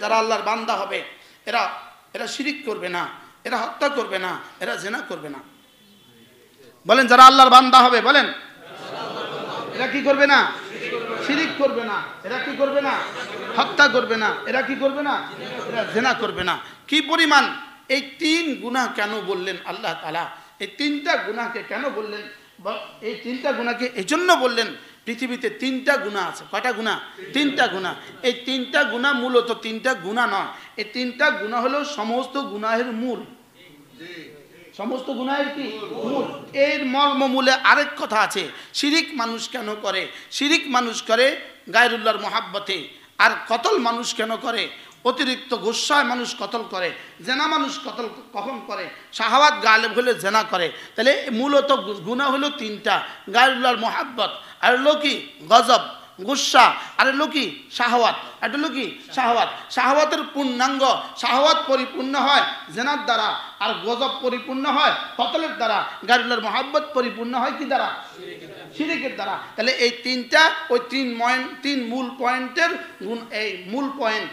যারা আল্লাহর বান্দা হবে এরা এরা শিরিক করবে না, এরা হত্যা করবে না, এরা জিনা করবে না। বলেন যারা আল্লাহর বান্দা হবে, বলেন এরা কি করবে না? শিরিক করবে না। এরা কি করবে না? হত্যা করবে না। এরা কি করবে না? এরা জিনা করবে না। কি পরিমাণ এই 3 গুনাহ কেন বললেন আল্লাহ তাআলা? এই 3টা গুনাহকে কেন বললেন? এই 3টা গুনাহকে এজন্য বললেন, পৃথিবীতে 3টা গুনাহ আছে। কয়টা গুনাহ? 3টা গুনাহ। এই 3টা গুনাহ মূলত 3টা গুনাহ নয়, এই 3টা গুনাহ হলো সমস্ত গুনাহের মূল। সমস্ত গুনাহের কি মূল? এর মর্মমূলে আরেক কথা আছে। শিরিক মানুষ কেন করে? শিরিক মানুষ করে গায়রুল্লাহর মহাব্বতে। আর কতল মানুষ কেন করে? অতিরিক্ত গুসায় মানুষ কতল করে। জেনা মানুষ কতল কখন করে? শাহাওয়াত গালেব হলে জেনা করে। তাহলে মূলত গুনাহ হলো 3টা, গায়রুল্লাহর মহাব্বত, আর হলো কি গজব, গুসা, আর হলো কি শাহাওয়াত। এটা হলো কি শাহাওয়াত। শাহাওয়াতের পূর্ণাঙ্গ, শাহাওয়াত পরিপূর্ণ হয় জেনার দ্বারা, আর গজব পরিপূর্ণ হয় কতলের দ্বারা। গায়রুল্লাহর মহাব্বত পরিপূর্ণ হয় কি দ্বারা? শিরিকের দ্বারা। তাহলে এই 3টা, ওই 3 মূল পয়েন্টের গুণ, এই মূল পয়েন্ট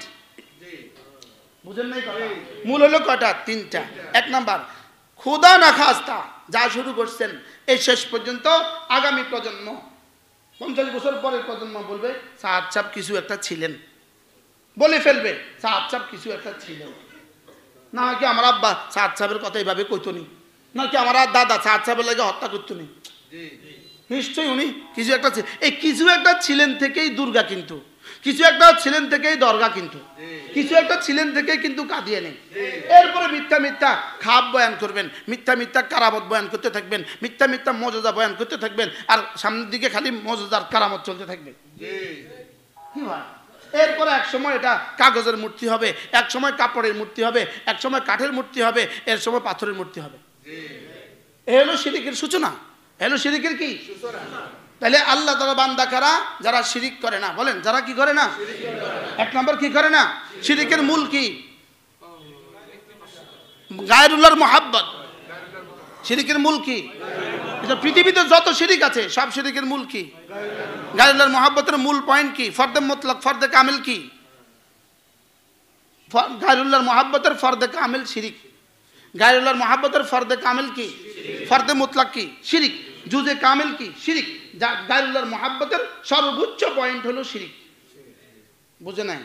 বুঝেন নাই কথা? মূল হলো কয়টা? 3টা। 1 নাম্বার, খোদা না খাস্তা যা শুরু করছেন এই শেষ পর্যন্ত আগামী প্রজন্ম 50 বছর পরের প্রজন্ম বলবে সাহাব সাহেব কিছু একটা ছিলেন, বলে ফেলবে সাহাব সাহেব কিছু একটা ছিলেন। না কি আমার আব্বা সাহাব সাহেবের কথা এইভাবে কইতো নি, নাকি আমার দাদা সাহাব সাহেবের লাগে হত্যা করতো নি। নিশ্চয়ই উনি কিছু একটা, এই কিছু একটা ছিলেন থেকেই দুর্গা, কিন্তু কিছু একটা ছিলেন থেকেই দরগা, কিন্তু কিছু একটা ছিলেন থেকেই কিন্তু কাদিয়ানি। এরপরে মিথ্যা মিথ্যা খাব বয়ান করবেন, মিথ্যা মিথ্যা কারামত বয়ান করতে থাকবেন, মিথ্যা মিথ্যা মজজা বয়ান করতে থাকবেন, আর সামনের দিকে খালি মজজার কারামত চলতে থাকবে। এরপরে এক সময় এটা কাগজের মূর্তি হবে, এক সময় কাপড়ের মূর্তি হবে, এক সময় কাঠের মূর্তি হবে, এর সময় পাথরের মূর্তি হবে। এ হলো শিরিকের সূচনা, এলো শিরিকের কি সূচনা। তাহলে আল্লাহ তাআলা বান্দা কারা? যারা শিরিক করে না। বলেন যারা কি করে না? 1 নম্বর কি করে না? শিরিকের মূল কি? গায়রুল্লাহর মুহাব্বত। শিরিকের মূল কি? এটা পৃথিবীতে যত শিরিক আছে সব শিরিকের মূল কি? গায়রুল্লাহর মুহাব্বতের মূল পয়েন্ট কি? ফরদে মুতলাক, ফরদে কামিল কি? গায়রুল্লাহর মুহাব্বতের ফরদে কামিল শিরিক। গায়রুল্লাহর মুহাব্বতের ফরদে কামিল কি? ফরদে মুতলাক কি? শিরিক। জুজে কামিল কি? শিরিক। গায়রুল্লাহর মুহাব্বতের সর্বোচ্চ পয়েন্ট হলো শিরিক। বুঝে নাই?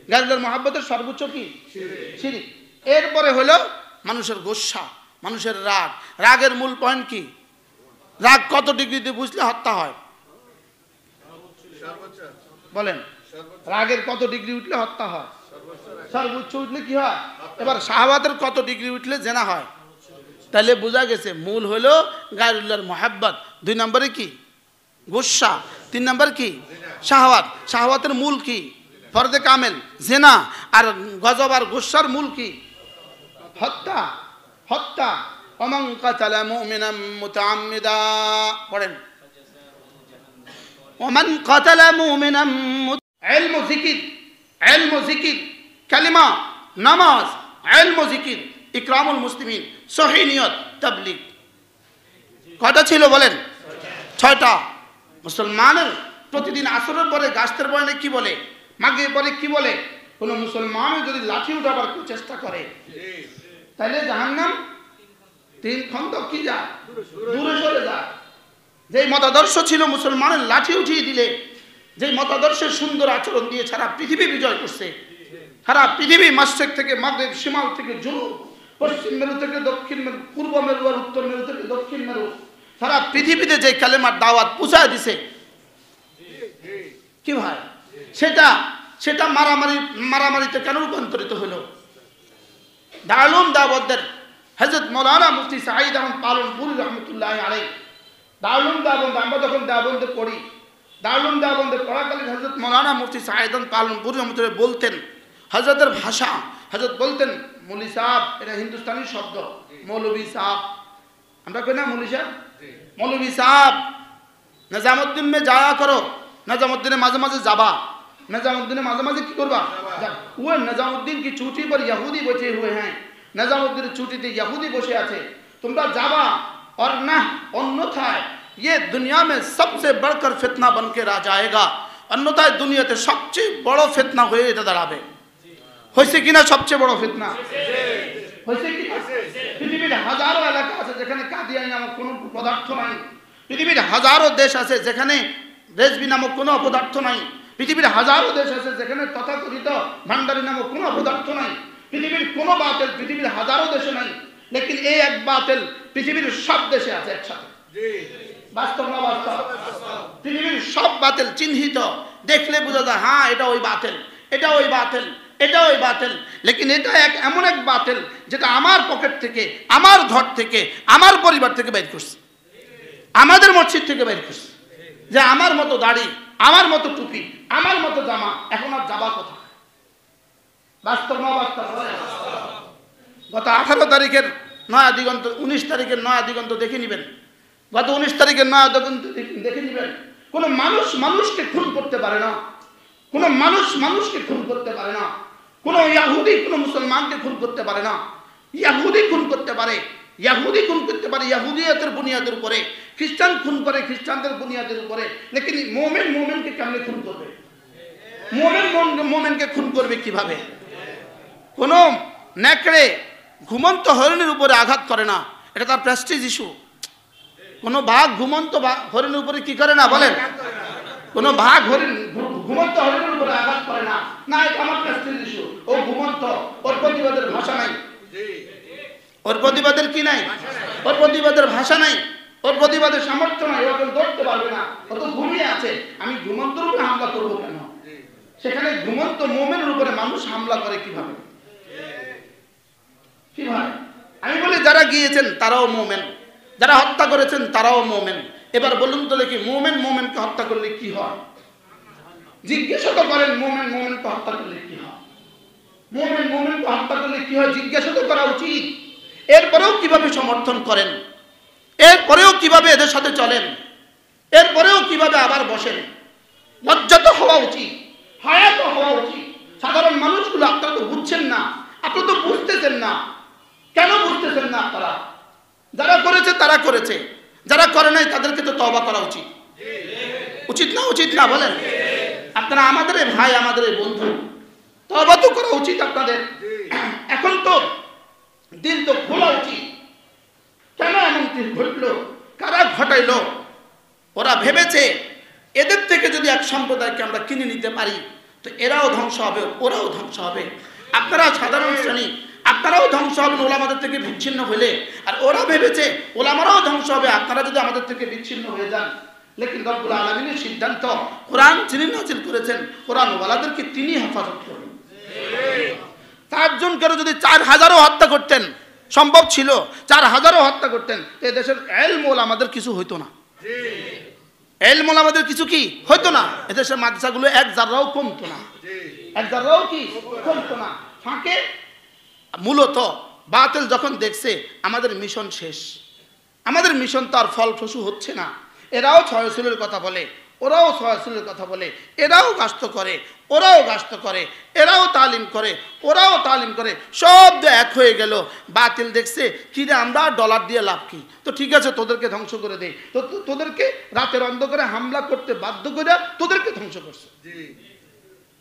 গায়রুল্লাহর মুহাব্বতের সর্বোচ্চ কি? শিরিক। এরপরে হলো মানুষের গোসা, মানুষের রাগ। রাগের মূল পয়েন্ট কি? রাগ কত ডিগ্রিতে বুঝলে হত্যা হয়? বলেন রাগের কত ডিগ্রি উঠলে হত্যা হয়? সর্বোচ্চ উঠলে কি হয়? এবার শাহাওয়াতের কত ডিগ্রি উঠলে জেনা হয়? তাহলে বোঝা গেছে মূল হলো গায়রুল্লাহর মুহাব্বত। 2 নম্বরে কি? গুসা। 3 নম্বর কি? শাহাওয়াত। শাহাওয়াতের মূল কি? ফরদে কামেল জেনা। আর গজব আর গুসার মূল কি? হত্যা। হত্যা। ওমান কাতালা মুমিনাম মুতাআম্মিদা, পড়েন ওমান কাতালা মুমিনাম। ইলম ও জিকির, ইলম ও জিকির, কালিমা, নামাজ, ইলম ও জিকির, ইকরামুল মুসলিমিন, সহিহ নিয়ত, তাবলীগ। কয়টা ছিল বলেন? 6টা। মুসলমানের প্রতিদিন আসরের পরে গাছতের বয়ানে কি বলে? মাগরিবের পরে কি বলে? কোন মুসলমান যদি লাঠি উঠাবার চেষ্টা করে তাহলে জাহান্নাম 3 খন্দক কি যায়? দূরে সরে যায়। যেই মতাদর্শ ছিল মুসলমানের লাঠি উঠিয়ে দিলে, যেই মতাদর্শের সুন্দর আচরণ দিয়ে সারা পৃথিবী বিজয় করছে, সারা পৃথিবী মাশরিক থেকে মাগরিব, শিমাল থেকে জুনুব, পশ্চিম মেরু থেকে দক্ষিণ মেরু, পূর্ব মেরু আর উত্তর মেরু থেকে দক্ষিণ মেরু, সারা পৃথিবীতে যে কালেমার দাওয়াত পৌঁছায় দিছে, কি ভাই সেটা মারামারিতে কেন রূপান্তরিত হলো? দারুল দাওয়াতের হযরত মাওলানা মুফতি সাঈদ আহমদ পালনপুরি রহমতুল্লাহ আলাইহি, দারুল দাওয়াত আমরা যখন দাওয়াতে পড়ি, দারুল দাওয়াতে পড়াকালীন হযরত মাওলানা মুফতি সাঈদ আহমদ পালনপুরি রহমতুল্লাহ বলতেন, হযরতের ভাষা, হযরত বলতেন মৌলী সাহেব, এটা হিন্দুস্তানি শব্দ, মৌলভী সাহেব, আমরা কই না মৌলী সাহেব? মৌলভী সাহেব নিজামুদ্দিন में जाया करो, निजामुद्दीन माझे माझे जाबा, निजामुद्दीन माझे माझे की करबा। वो निजामुद्दीन की चूटी पर यहूदी बचे हुए हैं, निजामुद्दीन चूटीते यहूदी बसे আছে, তোমরা যাবা, और ना अन्यथाয় ये दुनिया में सबसे बढ़कर फितना बन के रह जाएगा, अन्यथाয় দুনিয়াতে সবচেয়ে বড় ফিতনা হয়ে এটা দাঁড়াবে। হয়েছে কিনা সবচেয়ে বড় ফিতনা? হয়েছে কি? পৃথিবীর হাজারো এলাকা আছে যেখানে কাদিয়ানি নামক কোনো পদার্থ নাই। পৃথিবীর হাজারো দেশ আছে যেখানে রেজবি নামক কোনো অপদার্থ নাই। পৃথিবীর হাজারো দেশ আছে যেখানে তথাকথিত ভান্ডারী নামক কোনো অপদার্থ নাই। পৃথিবীর কোনো বাতিল পৃথিবীর হাজারো দেশে নাই, লেকিন এই এক বাতিল পৃথিবীর সব দেশে আছে একসাথে। বাস্তব না বাস্তব? পৃথিবীর সব বাতিল চিহ্নিত, দেখলে বোঝা যায় হ্যাঁ এটা ওই বাতিল, এটা ওই বাতিল, এটা ওই বাতিল। লেকিন এটা এমন এক বাতিল যেটা আমার পকেট থেকে, আমার ঘর থেকে, আমার পরিবার থেকে বের করছে, আমাদের মসজিদ থেকে বের করছে। যে আমার মতো দাড়ি, আমার মতো টুপি, আমার মতো জামা, এখন আর যাবা কোথায়? বাস্তব না বাস্তব? গত 18 তারিখের নয়া দিগন্ত, 19 তারিখের নয়া দিগন্ত দেখে নেবেন। গত 19 তারিখের নয়া দিগন্ত দেখে নেবেন। কোনো মানুষ মানুষকে খুন করতে পারে না, কোনো মানুষ মানুষকে খুন করতে পারে না, কোনো ইয়াহুদি কোনো মুসলমানকে খুন করতে পারে না। ইয়াহুদি খুন করতে পারে, ইয়াহুদি খুন করতে পারে ইয়াহুদিয়তের বুনিয়াদের উপরে, খ্রিস্টান খুন করে খ্রিস্টানদের বুনিয়াদের উপরে। লেকিন মোমেন মোমেনকে কেমনে খুন করবে? মোমেন মোমেনকে খুন করবে কিভাবে? কোনো নেকড়ে ঘুমন্ত হরিণের উপরে আঘাত করে না, এটা তার প্রেস্টিজ ইস্যু। কোনো বাঘ ঘুমন্ত হরিণের উপরে কি করে না বলেন? কোনো বাঘ হরিণ ঘুমন্ত হরিণের উপরে আঘাত করে না, না এটা আমার প্রেস্টিজ ইস্যু। ও ঘুমন্ত, ওর প্রতিবাদের ভাষা নাই, ওর প্রতিবাদের কি নাই? ওর প্রতিবাদের ভাষা নাই, ওর প্রতিবাদের সামর্থ্য নাই, ওকে ধরতে পারবে না, ও তো ঘুমিয়ে আছে। আমি ঘুমন্ত রূপে হামলা করবো কেন? সেখানে ঘুমন্ত মোমেনের উপরে মানুষ হামলা করে কিভাবে? কিভাবে? আমি বলি যারা গিয়েছেন তারাও মোমেন, যারা হত্যা করেছেন তারাও মোমেন। এবার বলুন তো দেখি মোমেন মোমেনকে হত্যা করলে কি হয়? জিজ্ঞাসা তো করেন মোমেন মোমেনকে হত্যা করলে কি হয়? মোমেন মোমেনকে হত্যা করলে কি হয় জিজ্ঞাসা তো করা উচিত। এরপরেও কিভাবে সমর্থন করেন, এরপরেও কিভাবে এদের সাথে চলেন, এরপরেও কিভাবে আবার বসেন? লজ্জা তো হওয়া উচিত, হায়া তো হওয়া উচিত। সাধারণ মানুষগুলো আপনারা তো বুঝছেন না, আপনারা তো বুঝতেছেন না। কেন বুঝতেছেন না আপনারা? যারা করেছে তারা করেছে, যারা করে নাই তাদেরকে তো তওবা করা উচিত। উচিত না উচিত না বলেন? আপনারা আমাদের ভাই, আমাদের বন্ধু, তওবা তো করা উচিত আপনাদের। এখন তো দিল তো খোলা উচিত। কেন এমন ঘটলো? কারা ঘটাইলো? ওরা ভেবেছে এদের থেকে যদি এক সম্প্রদায়কে আমরা কিনে নিতে পারি তো এরাও ধ্বংস হবে, ওরাও ধ্বংস হবে। আপনারা সাধারণ শ্রেণী, আপনারাও ধ্বংস হবেন ওলামাদের থেকে বিচ্ছিন্ন হলে। আর ওরা ভেবেছে ওলামারাও ধ্বংস হবে আপনারা যদি আমাদের থেকে বিচ্ছিন্ন হয়ে যান। লেকিন রব্বুল আলামিনের সিদ্ধান্ত, কোরআন যিনি নাযিল করেছেন, কোরআন ওয়ালাদেরকে তিনি হেফাজত করবেন। 4 জনকে যদি 4000ও হত্যা করতেন, সম্ভব ছিল 4000ও হত্যা করতেন, তো এদেশের ইলম ওলামাদের কিছু হইতো না। ইলম ওলামাদের কিছু কি হইতো না? এদেশের মাদ্রাসাগুলো এক জাররাও কমতো না, এক জাররাও কি কমতো না। ফাঁকে মূলত বাতিল যখন দেখছে আমাদের মিশন শেষ, আমাদের মিশন তো আর ফলপ্রসূ হচ্ছে না, এরাও ছয়সুলের কথা বলে, ওরাও ছয়সুলের কথা বলে, এরাও গাস্ত করে, ওরাও গাস্ত করে, এরাও তালিম করে, ওরাও তালিম করে, সব এক হয়ে গেল। বাতিল দেখছে কি রে আমরা ডলার দিয়ে লাভ কি, তো ঠিক আছে তোদেরকে ধ্বংস করে দেই। তো তোদেরকে রাতের অন্ধকারে হামলা করতে বাধ্য করে তোদেরকে ধ্বংস করছে।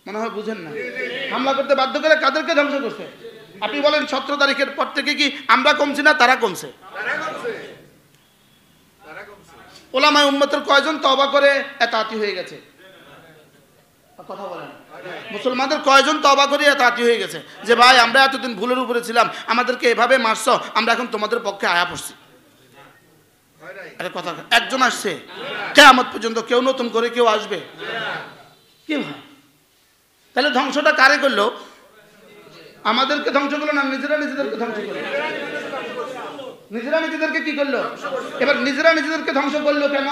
মনে হয় বুঝেন না? হামলা করতে বাধ্য করে কাদেরকে ধ্বংস করছে? আপনি বলেন 17 তারিখের পর থেকে কি আমরা কমছি না তারা কমছে? ওলামায়ে উম্মতের কয়জন তওবা করে এতাতি হয়ে গেছে? কথা বলেন। মুসলমানদের কয়জন তওবা করে এতাতি হয়ে গেছে যে ভাই আমরা এতদিন ভুলের উপরে ছিলাম, আমাদেরকে এভাবে মারছো, আমরা এখন তোমাদের পক্ষে আয়া পড়ছি? আরে কথা, একজন আসছে? কিয়ামত পর্যন্ত কেউ নতুন করে কেউ আসবে কি ভাই? তাহলে ধ্বংসটা কারে করলো? আমাদেরকে ধ্বংস করলো না নিজেরা নিজেদেরকে ধ্বংস করলো? নিজেরা নিজেদেরকে কি করলো? এবার নিজেরা নিজেদেরকে ধ্বংস করলো কেন?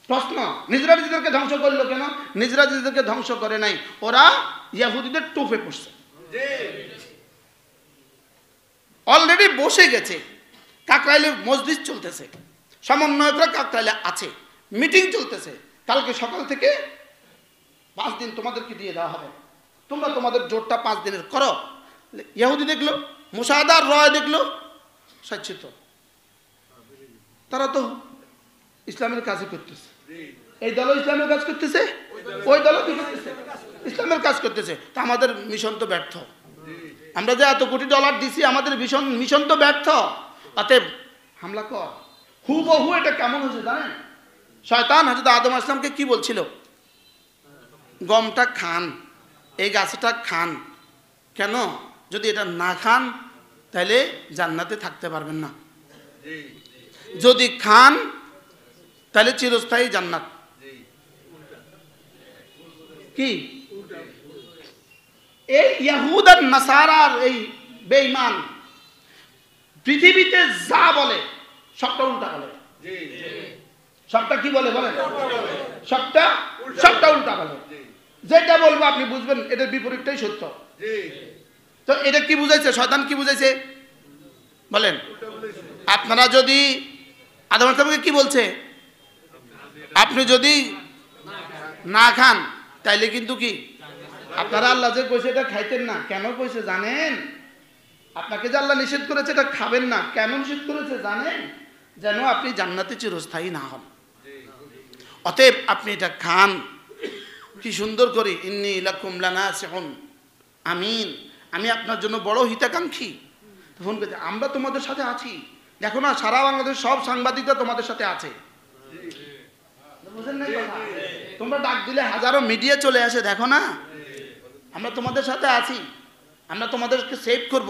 প্রশ্ন, নিজেরা নিজেদেরকে ধ্বংস করলো কেন? নিজেরা নিজেদেরকে ধ্বংস করে নাই, ওরা ইহুদিদের টোপে পড়ছে, অলরেডি বসে গেছে। কাকরাইলে মজলিস চলতেছে, সমন্বয়করা কাকরাইলে আছে, মিটিং চলতেছে। কালকে সকাল থেকে 5 দিন তোমাদেরকে দিয়ে দেওয়া হবে, তোমরা তোমাদের জোরটা 5 দিনের করো। ইহুদি দেখলো, মুসাদার রয় দেখলো, স্বচ্ছিত, তারা তো ইসলামের কাজই করতেছে। এই দল ইসলামের কাজ করতেছে, ওই দলও কি করতেছে? ইসলামের কাজ করতেছে। তা আমাদের মিশন তো ব্যর্থ। আমরা যে এত কোটি ডলার দিছি, আমাদের মিশন তো ব্যর্থ। অতএব হামলা কর। হুবহু এটা কেমন হয়েছে জানেন? শয়তান হযরত আদম আলাইহিস সালামকে কি বলছিল? গমটা খান, এই গাছটা খান। কেন? যদি এটা না খান তাহলে জান্নাতে থাকতে পারবেন না, যদি খান তাহলে চিরস্থায়ী জান্নাত। কি এই ইহুদ আর নাসারার এই বেঈমান পৃথিবীতে যা বলে সবটা উল্টা বলে। সবটা কি বলে বলেন? সবটা উল্টা বলে। যেটা বলবো আপনি বুঝবেন এটার বিপরীতটাই সত্য। তো এটা কি বুঝাইছে? শয়তান কি বুঝাইছে বলেন? আপনারা যদি আদম আলাইহিস সালামকে কি বলছে? আপনি যদি না খান তাইলে কিন্তু কি আপনারা আল্লাহ যে কইছে এটা খাইতেন না। কেন কইছে জানেন? আপনাকে যে আল্লাহ নিষেধ করেছে এটা খাবেন না, কেন নিষেধ করেছে জানেন? যেন আপনি জান্নাতে চিরস্থায়ী না হন। অতএব আপনি এটা খান। কি সুন্দর করে ইন্নী লাকুম লানাসিহুন আমিন, আমি আপনার জন্য বড় হিতাকাঙ্ক্ষী। ফোন করতে আমরা তোমাদের সাথে আছি। দেখো না, সারা বাংলাদেশ সব সাংবাদিকরা তোমাদের সাথে আছে। বুঝেন না কথা? তোমরা ডাক দিলে হাজারো মিডিয়া চলে আসে। দেখো না, আমরা তোমাদের সাথে আছি, আমরা তোমাদেরকে সেভ করব।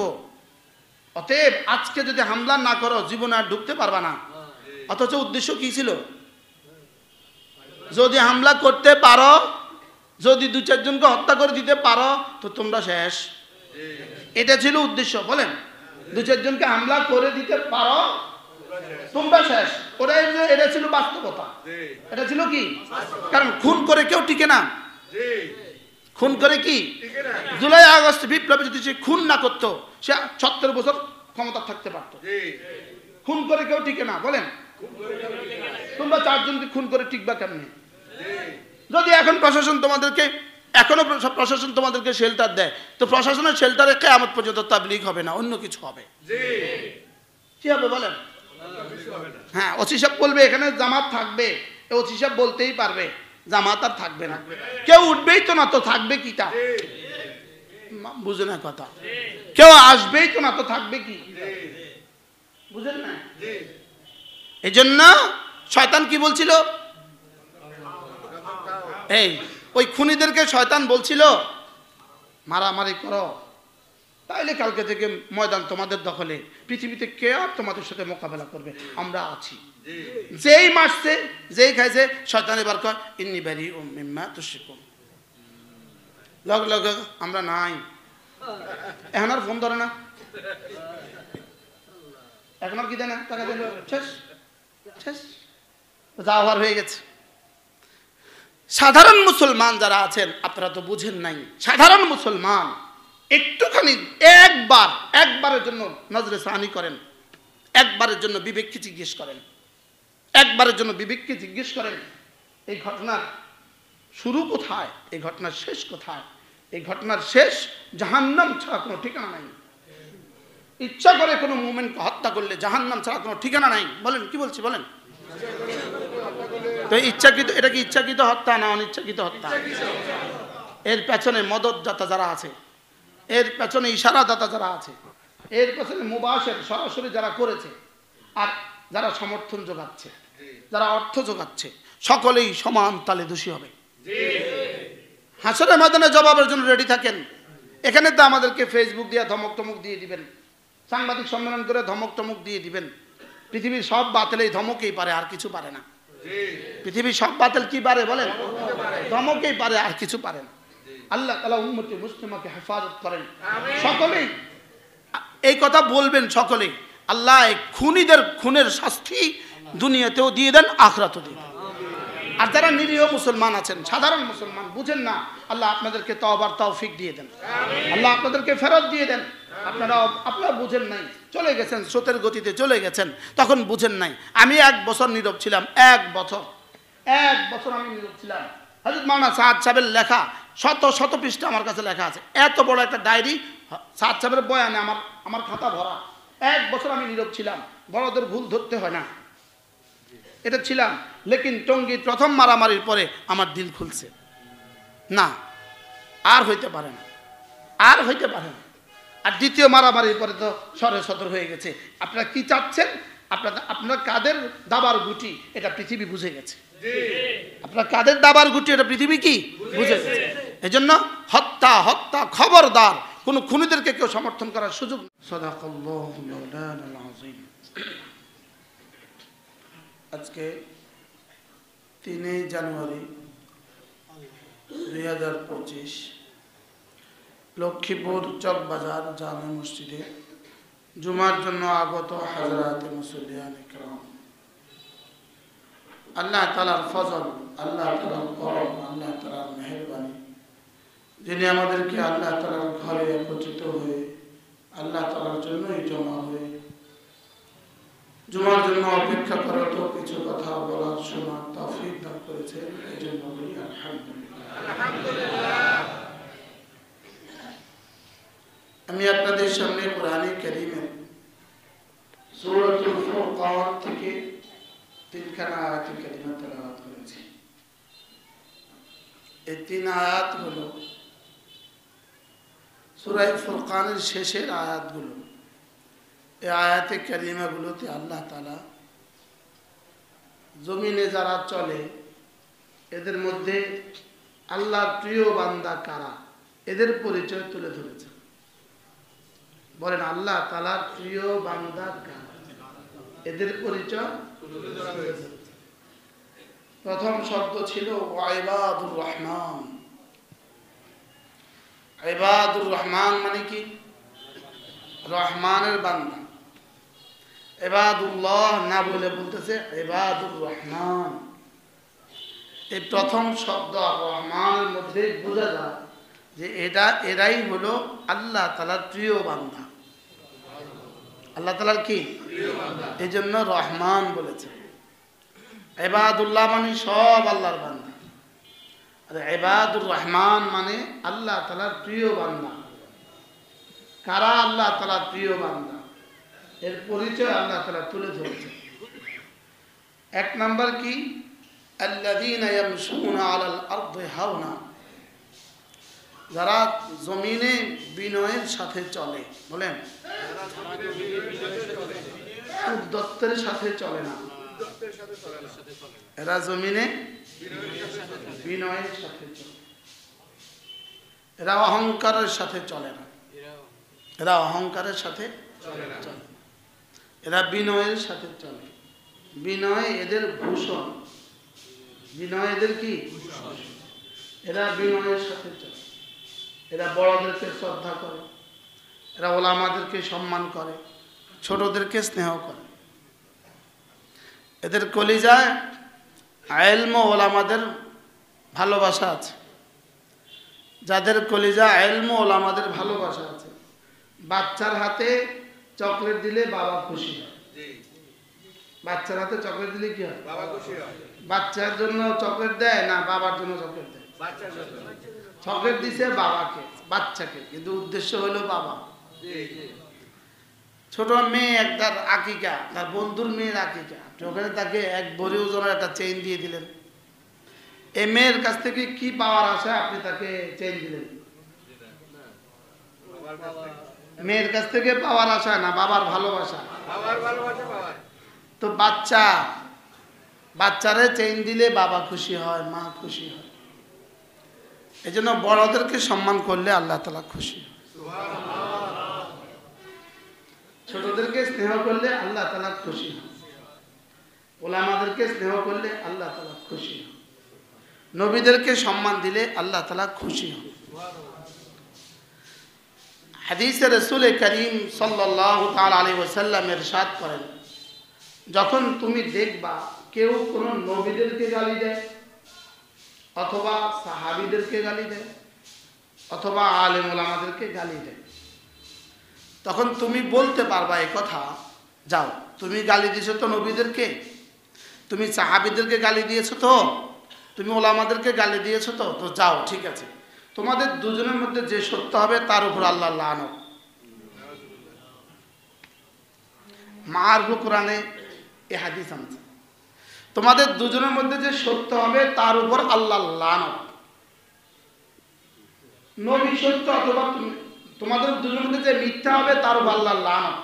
অতএব আজকে যদি হামলা না করো জীবনে আর ঢুকতে পারবা না। অথচ উদ্দেশ্য কি ছিল? যদি হামলা করতে পারো, যদি দু চারজনকে হত্যা করে দিতে পারো তো তোমরা শেষ। এটা ছিল উদ্দেশ্য। বলেন, দু চারজনকে হামলা করে দিতে পারো তোমরা শেষ। এটা ছিল বাস্তবতা। এটা ছিল কি? কারণ খুন করে কেউ টিকে না। খুন করে কি? জুলাই আগস্ট বিপ্লবে যদি সে খুন না করতো সে ৭০ বছর ক্ষমতা থাকতে পারতো। খুন করে কেউ টিকে না। বলেন, তোমরা চারজনকে খুন করে টিকবা কেমনে? যদি এখন প্রশাসন তোমাদেরকে প্রশাসন তোমাদেরকে শেল্টার দেয়, তো প্রশাসনের শেল্টারে কিয়ামত পর্যন্ত তাবলীগ হবে না, অন্য কিছু হবে। কি হবে বলেন? হ্যাঁ, ওসি সাহেব বলবে এখানে জামাত থাকবে, ওসি সাহেব বলতেই পারবে জামাত আর থাকবে না। কেউ উঠবেই তো না, তো থাকবে কিটা? বুঝে না কথা? কেউ আসবেই তো না, তো থাকবে কি? বুঝেন না? এই জন্য শয়তান কি বলছিল? এই ওই খুনিদেরকে শয়তান বলছিল মারামারি করো, তাইলে কালকে থেকে ময়দান তোমাদের দখলে, পৃথিবীতে কে আর তোমাদের সাথে মোকাবেলা করবে? আমরা আছি। যেই মারছে, যেই খাইছে, শয়তান এবার কয় ইন্নী বারিউম মিম্মা তুশরিকুন। লগ লগ আমরা নাই। এখন আর ফোন ধরে না, এখন আর কি দেয় না, টাকা দেন, শেষ শেষ, যা হওয়ার হয়ে গেছে। সাধারণ মুসলমান যারা আছেন আপনারা তো বুঝেন নাই। সাধারণ মুসলমান একটুখানি একবারের জন্য নজরে সানি করেন, একবারের জন্য বিবেককে জিজ্ঞেস করেন, একবারের জন্য বিবেককে জিজ্ঞেস করেন এই ঘটনার শুরু কোথায়, এই ঘটনার শেষ কোথায়? এই ঘটনার শেষ জাহান্নাম ছাড়া কোনো ঠিকানা নাই। ইচ্ছা করে কোনো মুমিনকে হত্যা করলে জাহান্নাম ছাড়া কোনো ঠিকানা নাই। বলেন, কি বলছি বলেন? তো ইচ্ছাকৃত, এটা কি ইচ্ছাকৃত হত্যা না অনিচ্ছাকৃত হত্যা? এর পেছনে মদতদাতা যারা আছে, এর পেছনে ইশারাদাতা যারা আছে, এর পেছনে মুবাশির সরাসরি যারা করেছে, আর যারা সমর্থন যোগাচ্ছে, যারা অর্থ যোগাচ্ছে, সকলেই সমান তালে দোষী হবে। হাসরের ময়দানে জবাবের জন্য রেডি থাকেন। এখানে তো আমাদেরকে ফেসবুক দিয়ে ধমক টমক দিয়ে দিবেন, সাংবাদিক সম্মেলন করে ধমক টমক দিয়ে দিবেন। পৃথিবীর সব বাতিল এই ধমকেই পারে, আর কিছু পারে না। পৃথিবীর সব বাতিল কি পারে বলেন? ধমকেই পারে, আর কিছু পারে না। আল্লাহ তাআলা উম্মতে মুসলিমাকে হেফাজত করেন। সকলেই এই কথা বলবেন, সকলেই আল্লাহ এই খুনিদের খুনের শাস্তি দুনিয়াতেও দিয়ে দেন, আখিরাতেও দিয়ে দেন। আর যারা নিরীহ মুসলমান আছেন, সাধারণ মুসলমান বুঝেন না, আল্লাহ আপনাদেরকে তওবার তৌফিক দিয়ে দেন, আল্লাহ আপনাদেরকে ফেরত দিয়ে দেন। আপনারা বুঝেন নাই, চলে গেছেন, স্রোতের গতিতে চলে গেছেন, তখন বুঝেন নাই। আমি 1 বছর নীরব ছিলাম, 1 বছর আমি নীরব ছিলাম। হযরত মাওলানা সাদ সাহেবের লেখা শত পৃষ্ঠা আমার কাছে লেখা আছে, এত বড় একটা ডায়েরি সাদ সাহেবের বয়ানে আমার খাতা ভরা। 1 বছর আমি নীরব ছিলাম, বড়দের ভুল ধরতে হয় না, এটা ছিলাম। লেকিন টঙ্গীর প্রথম মারামারির পরে আমার দিল খুলছে। না, আর হইতে পারে না, আর হইতে পারে না। আর দ্বিতীয় মারামারির পরে তো সরে সদর হয়ে গেছে। আপনারা কি চাচ্ছেন? আপনারা কাদের দাবার গুটি এটা পৃথিবী বুঝে গেছে। আপনারা কাদের দাবার গুটি এটা পৃথিবী কি বুঝে গেছে। এজন্য হত্যা হত্যা খবরদার, কোন খুনিদেরকে কেউ সমর্থন করার সুযোগ। সাদাকাল্লাহু মাওলানাল আযীম। আজকে 3 জানুয়ারি 2025 লক্ষ্মীপুর চকবাজার জামে মসজিদে জুমার জন্য আগত হাজরাতে মুসল্লিয়ান ইকরাম, আল্লাহ তাআলার ফজল, আল্লাহ তাআলার করম, আল্লাহ তাআলার মেহেরবানি, যিনি আমাদেরকে আল্লাহ তাআলার ঘরে একত্রিত হয়ে আল্লাহ তাআলার জন্যই জমা হয়ে জুমার জন্য অপেক্ষা করে তো কিছু কথা বলার শোনার তৌফিক দান করেছেন। এই জন্য বলি আলহামদুলিল্লাহ। আমি আপনাদের সামনে কোরআনে কারীমের সূরাতুল ফুরকান থেকে 3খানা আয়াতুল কারীমা তেলাওয়াত করেছি। এই 3 আয়াত হলো সূরা ফুরকানের শেষের আয়াতগুলো। এই আয়াতে কারীমাগুলোতে আল্লাহ তাআলা জমিনে যারা চলে এদের মধ্যে আল্লাহর প্রিয় বান্দা কারা এদের পরিচয় তুলে ধরেছে। বলেন আল্লাহ তাআলার প্রিয় বান্দা কারা, এদের পরিচয় তুলে ধরেছে। প্রথম শব্দ ছিল ইবাদুর রহমান। ইবাদুর রহমান মানে কি? রহমানের বান্দা। ইবাদুল্লাহ না বলে বলতেছে ইবাদুর রহমান। এই প্রথম শব্দ রহমানের মধ্যে বোঝা যায় যে এরাই হলো আল্লাহ তাআলার প্রিয় বান্দা। আল্লাহ তাআলার কি প্রিয় বান্দা, এই জন্য রহমান বলেছে। ইবাদুল্লাহ মানে সব আল্লাহর বান্দা, আর ইবাদুর রহমান মানে আল্লাহ তাআলার প্রিয় বান্দা। কারা আল্লাহ তাআলার প্রিয় বান্দা এর পরিচয় আল্লাহ তাআলা তুলে ধরেছেন। 1 নাম্বার কি? আল্লাযীনা ইয়ামশুনা আলাল আরদি হাওনা, যারা জমিনে বিনয়ের সাথে চলে। বলেন উদ্যত্তের সাথে চলে না, এরা জমিনে বিনয়ের সাথে চলে। এরা অহংকারের সাথে চলে না, এরা অহংকারের সাথে চলে না, এরা বিনয়ের সাথে চলে। বিনয় এদের ভূষণ, বিনয় এদের কি? এরা বিনয়ের সাথে চলে। এরা বড়দেরকে শ্রদ্ধা করে, এরা ওলামাদেরকে সম্মান করে, ছোটদেরকে স্নেহ করে। এদের কলিজায় ইলম ও ওলামাদের ভালোবাসা আছে। যাদের কলিজায় ইলম ও ওলামাদের ভালোবাসা আছে, বাচ্চার হাতে চকলেট দিলে বাবা খুশি হয়। বাচ্চার হাতে চকলেট দিলে কি হয়? বাবা খুশি হয়। বাচ্চার জন্য চকলেট দেয় না বাবার জন্য চকলেট দেয়? বাচ্চার জন্য। চকলেট দিছে বাবাকে, বাচ্চাকে, কিন্তু উদ্দেশ্য হলো বাবা। ছোট মেয়ে একটার আকিকা, তার বন্ধুর মেয়ের আকিকা, ওখানে তাকে 1 ভরি ওজনের একটা চেইন দিয়ে দিলেন। এই মেয়ের কাছ থেকে কি পাওয়ার আশা আপনি তাকে চেইন দিলেন? মেয়ের কাছ থেকে পাওয়ার আশা না বাবার ভালোবাসা? বাবার ভালোবাসা পাওয়ার। তো বাচ্চারে চেইন দিলে বাবা খুশি হয়, মা খুশি হয়। এই জন্য বড়দেরকে সম্মান করলে আল্লাহ তাআলা খুশি হয়। ছোটদেরকে স্নেহ করলে আল্লাহ তাআলা খুশি হয়। ওলামাদেরকে স্নেহ করলে আল্লাহ তাআলা খুশি হয়। নবীদেরকে সম্মান দিলে আল্লাহ তাআলা খুশি হয়। হাদিসে রাসূল করিম সাল্লাল্লাহু তাআলা আলাইহি ওয়াসাল্লাম ইরশাদ করেন, যখন তুমি দেখবা কেউ কোন নবীদেরকে গালি দেয় অথবা সাহাবীদেরকে গালি দেয় অথবা আলেম ওলামাদেরকে গালি দেয়, তখন তুমি বলতে পারবা এই কথা, যাও তুমি গালি দিয়েছো তো নবীদেরকে, তুমি সাহাবীদেরকে গালি দিয়েছো তো, তুমি ওলামাদেরকে গালি দিয়েছো তো, তো যাও ঠিক আছে, তোমাদের দুজনের মধ্যে যে সত্য হবে তার উপর আল্লাহ লানত। মারফু কোরআনে এই হাদিস আছে, তোমাদের দুজনের মধ্যে যে সত্য হবে তার উপর আল্লাহ লানত। নবী সত্য অথবা তোমাদের দুজনের মধ্যে যে মিথ্যা হবে তার উপর আল্লাহর লানত।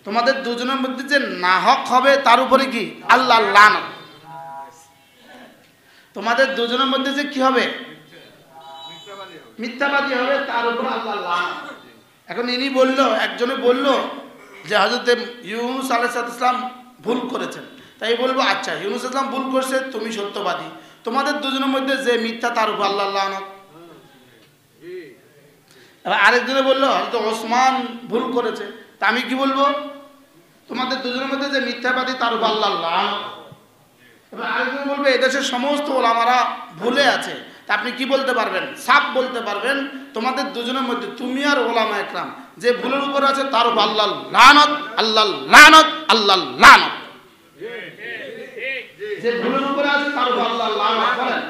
তোমাদের দুজনের মধ্যে যে নাহক হবে তার উপরে কি আল্লাহর লানত। তোমাদের দুজনের মধ্যে যে কি হবে মিথ্যাবাদী হবে তার উপর আল্লাহর লানত। এখন ইনি বলল, একজনে বলল যে হযরত ইউনূস আলাইহিস সালাম ভুল করেছেন, তাই বলবো আচ্ছা ইউনূস আলাইহিস সালাম ভুল করছে, তুমি সত্যবাদী, তোমাদের দুজনের মধ্যে যে মিথ্যা তার উপর আল্লাহর লানত। এবার আরেকজনে বলল হয়তো ওসমান ভুল করেছে, তা আমি কি বলবো, তোমাদের দুজনের মধ্যে যে মিথ্যাবাদী তার উপর আল্লাহর লানত। এবার আরেকজন বলবে এদেশের সমস্ত ওলামারা ভুলে আছে, তা আপনি কি বলতে পারবেন, সাফ বলতে পারবেন তোমাদের দুজনের মধ্যে তুমি আর ওলামা একরাম যে ভুলের উপর আছে তার উপর আল্লাহর লানত, আল্লাহর লানত, আল্লাহর লানত। যে ভুলের উপরে আছে তার উপর আল্লাহর লানত বলেন।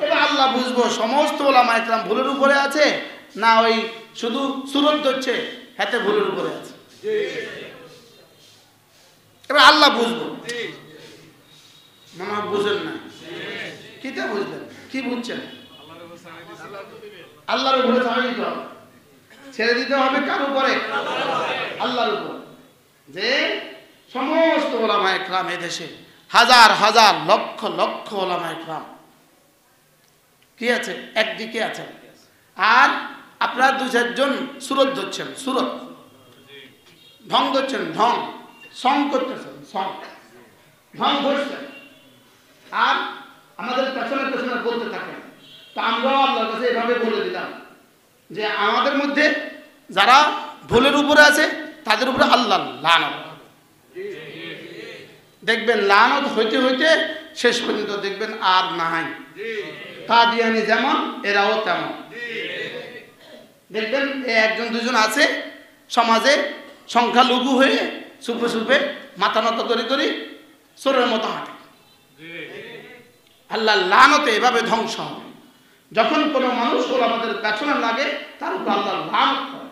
এবার আল্লাহ বুঝবো সমস্ত ওলামা একরাম ভুলের উপরে আছে না ওই শুধু সুরত ধরছে হাতে ভুলের উপরে আছে। এবার আল্লাহ বুঝবো। মনে হয় বুঝেন না, কিটা বুঝলেন, কি বুঝছেন? আল্লাহর উপরে ছেড়ে দিতে হবে কার উপরে? আল্লাহর উপর। যে সমস্ত ওলামা একরাম এদেশে হাজার হাজার লক্ষ লক্ষ ওলামা একরাম কি আছে একদিকে আছেন, আর আপনারা দু চারজন সুরত ধরছেন, সুরত ঢং ধরছেন, ঢং সং করতেছেন, সং ঢং ধরছেন, আর আমাদের পেছনে পেছনে বলতে থাকেন। তো আমরাও আল্লাহর কাছে এভাবে বলে দিলাম যে আমাদের মধ্যে যারা ভুলের উপরে আছে তাদের উপরে আল্লাহর লানত। দেখবেন লানত হইতে হইতে শেষ পর্যন্ত দেখবেন আর নাই। কাদিয়ানি যেমন এরাও তেমন। দেখবেন একজন দুজন আছে সমাজে সংখ্যালঘু হয়ে সুপে সুপে মাথা নত করে করে চোরের মতো হাঁটে। আল্লাহর লানতে এভাবে ধ্বংস হবে। যখন কোনো মানুষ হলো আমাদের পেছনে লাগে তার উপর আল্লাহর লানত করে।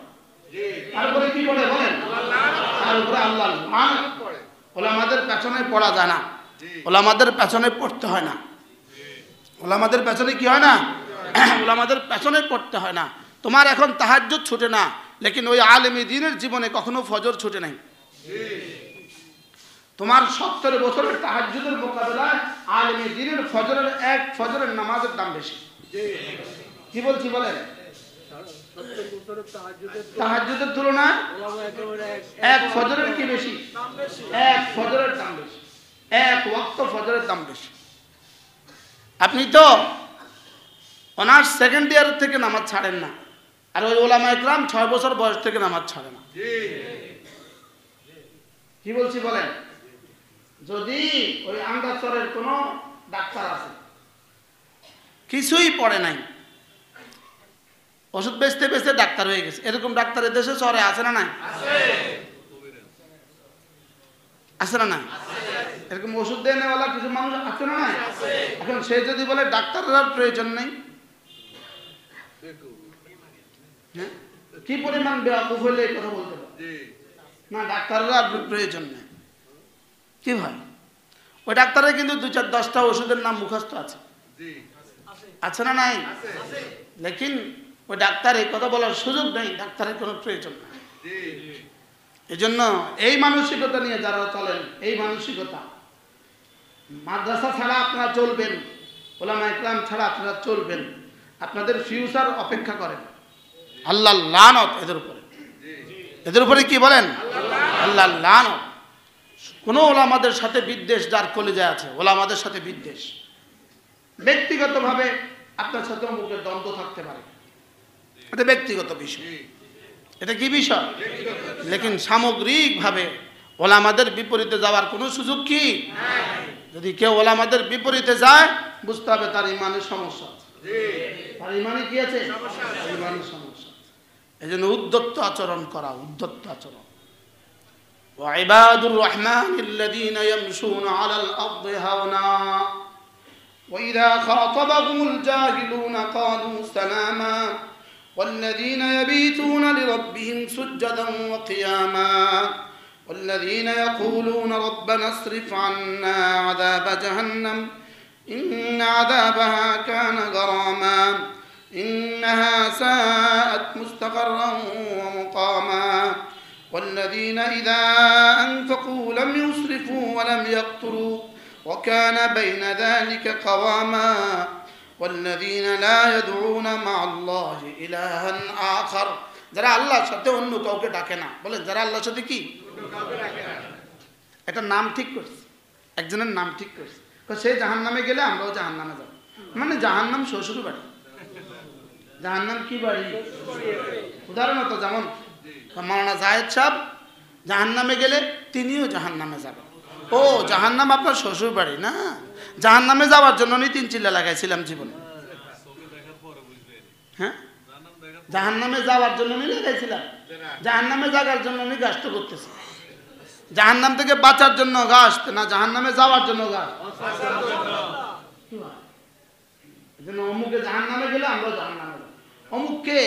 তারপরে কি করে বলেন? তার উপরে আল্লাহর লানত করে। ওলামাদের পেছনে পড়া যায় না, ওলামাদের পেছনে পড়তে হয় না, ওলামাদের পেছনে কি হয় না, ওলামাদের পেছনে পড়তে হয় না। তোমার এখন তাহাজ্জুদ ছুটে না, লেকিন ওই আলেমী দ্বীনের জীবনে কখনো ফজর ছুটে নাই। তোমার 70 বছরের তাহাজ্জুদের মোকাবেলায় আলেমী দ্বীনের ফজরের এক ফজরের নামাজের দাম বেশি। কি বলছি বলেন? তাহাজ্জুদের তুলনায় এক ফজরের কি বেশি? এক ফজরের দাম বেশি, এক ওয়াক্ত ফজরের দাম বেশি। আপনি তো অনার্স সেকেন্ড ইয়ার থেকে নামাজ ছাড়েন না, আর ওই ওলামা একরাম 6 বছর বয়স থেকে নামাজ ছাড়ে না। কি বলছি বলেন? যদি ওই আন্দাচরের কোন ডাক্তার আছে, কিছুই পড়ে নাই, ওষুধ বেচতে বেচতে ডাক্তার হয়ে গেছে, এরকম ডাক্তার দেশে শহরে আছে না নাই? আছে না নাই? এরকম ওষুধ দেওয়ালা কিছু মানুষ আছে না নাই? এখন সে যদি বলে ডাক্তারের প্রয়োজন নেই, কি পরিমাণ বেয়াকুফ হইলে এই কথা বলতে পারে না ডাক্তারের আর প্রয়োজন নেই? কি ভাই, ওই ডাক্তারের কিন্তু 2-4-10টা ওষুধের নাম মুখস্থ আছে, আছে না নাই? লেকিন ওই ডাক্তার এই কথা বলার সুযোগ নেই, ডাক্তারের কোনো প্রয়োজন নেই। এই জন্য এই মানসিকতা নিয়ে যারা চলেন, এই মানসিকতা, মাদ্রাসা ছাড়া আপনারা চলবেন, ওলামা ইকরাম ছাড়া আপনারা চলবেন, আপনাদের ফিউচার অপেক্ষা করেন। আল্লাহর লানত এদের উপরে, এদের উপরে কি বলেন? আল্লাহর লানত। কোন ওলামাদের সাথে বিদ্বেষ যার কলিজায় আছে, ওলামাদের সাথে বিদ্বেষ, ব্যক্তিগতভাবে আপনার সাথে মুখের দ্বন্দ্ব থাকতে পারে, এটা ব্যক্তিগত বিষয়, এটা কি বিষয়? লেকিন সামগ্রিকভাবে ওলামাদের বিপরীতে যাওয়ার কোনো সুযোগ কি? যদি কেউ ওলামাদের বিপরীতে যায় বুঝতে হবে তার ইমানের সমস্যা আছে, তার ইমানে কি আছে? ইমানের সমস্যা। এই জন্য উদ্যত্ত আচরণ করা, উদ্যত্ত আচরণ। وعباد الرحمن الذين يمشون على الأرض هونا وإذا خاطبهم الجاهلون قالوا سلاما والذين يبيتون لربهم سجدا وقياما والذين يقولون ربنا اصرف عنا عذاب جهنم إن عذابها كان غراما إنها ساءت مستقرا ومقاما والذين إذا أنفقوا لم يسرفوا ولم يقتروا وكان بين ذلك قواما والذين لا يدعون مع الله إلها آخر যারা আল্লাহর সাথে অন্য কাউকে ডাকে না বলেন যারা আল্লাহর সাথে কি একটা নাম ঠিক করছে একজনের নাম ঠিক করছে সে জাহান্নামে গেলে আমরাও জাহান্নামে যাব মানে জাহান্নাম শ্বশুর বাড়ি জাহান্নাম কি বাড়ি উদাহরণত যেমন মাওলানা জায়েদ সাহেব জাহান্নামে গেলে তিনিও জাহান্নামে যাবেন ও জাহান্নাম আপনার শ্বশুর বাড়ি না জাহান্নামে যাওয়ার জন্য আমি 3 চিল্লা লাগাইছিলাম জীবনে হ্যাঁ জাহান্নামে যাওয়ার জন্য আমি লাগাইছিলাম জাহান্নামে যাওয়ার জন্য আমি গাছটা করতেছি জাহান্নাম থেকে বাঁচার জন্য গাছ না জাহান্নামে যাওয়ার জন্য গাছ অমুকে জাহান্নামে গেলে আমরা জাহান্নামে যাব অমুককে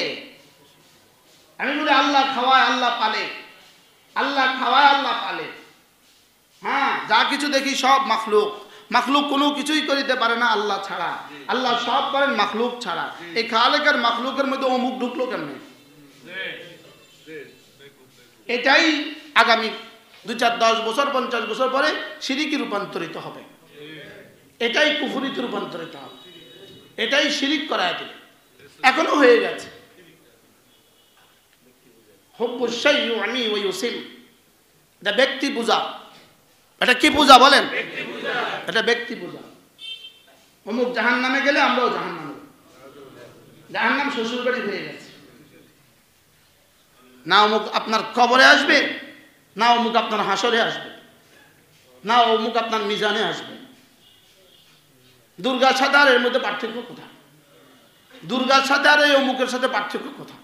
আমি বলি আল্লাহ খাওয়ায় আল্লাহ পালে আল্লাহ খাওয়ায় আল্লাহ পালে হ্যাঁ যা কিছু দেখি সব মাখলুক মাখলুক কোনো কিছুই করিতে পারে না আল্লাহ ছাড়া আল্লাহ সব করেন মাখলুক ছাড়া এই খালেকের মাখলুকের মধ্যে অমুক ঢুকলো কেমনে এটাই আগামী 2, 4, 10 বছর 50 বছর পরে শিরিকে রূপান্তরিত হবে এটাই কুফরিতে রূপান্তরিত হবে এটাই শিরিক করায় দিবে এখনো হয়ে গেছে হুব্বুশ শাইয়্যি ওয়ানি ওয়া ইউসিম এটা ব্যক্তি পূজা এটা কি পূজা বলেন এটা ব্যক্তি পূজা অমুক জাহান্নামে গেলে আমরাও জাহান্নামে জাহান্নাম শ্বশুর বাড়ি হয়ে গেছে না অমুক আপনার কবরে আসবে না অমুক আপনার হাসরে আসবে না অমুক আপনার মিজানে আসবে দুর্গার সাথে আর এর মধ্যে পার্থক্য কোথায় দুর্গার সাথে আর এই অমুকের সাথে পার্থক্য কোথায়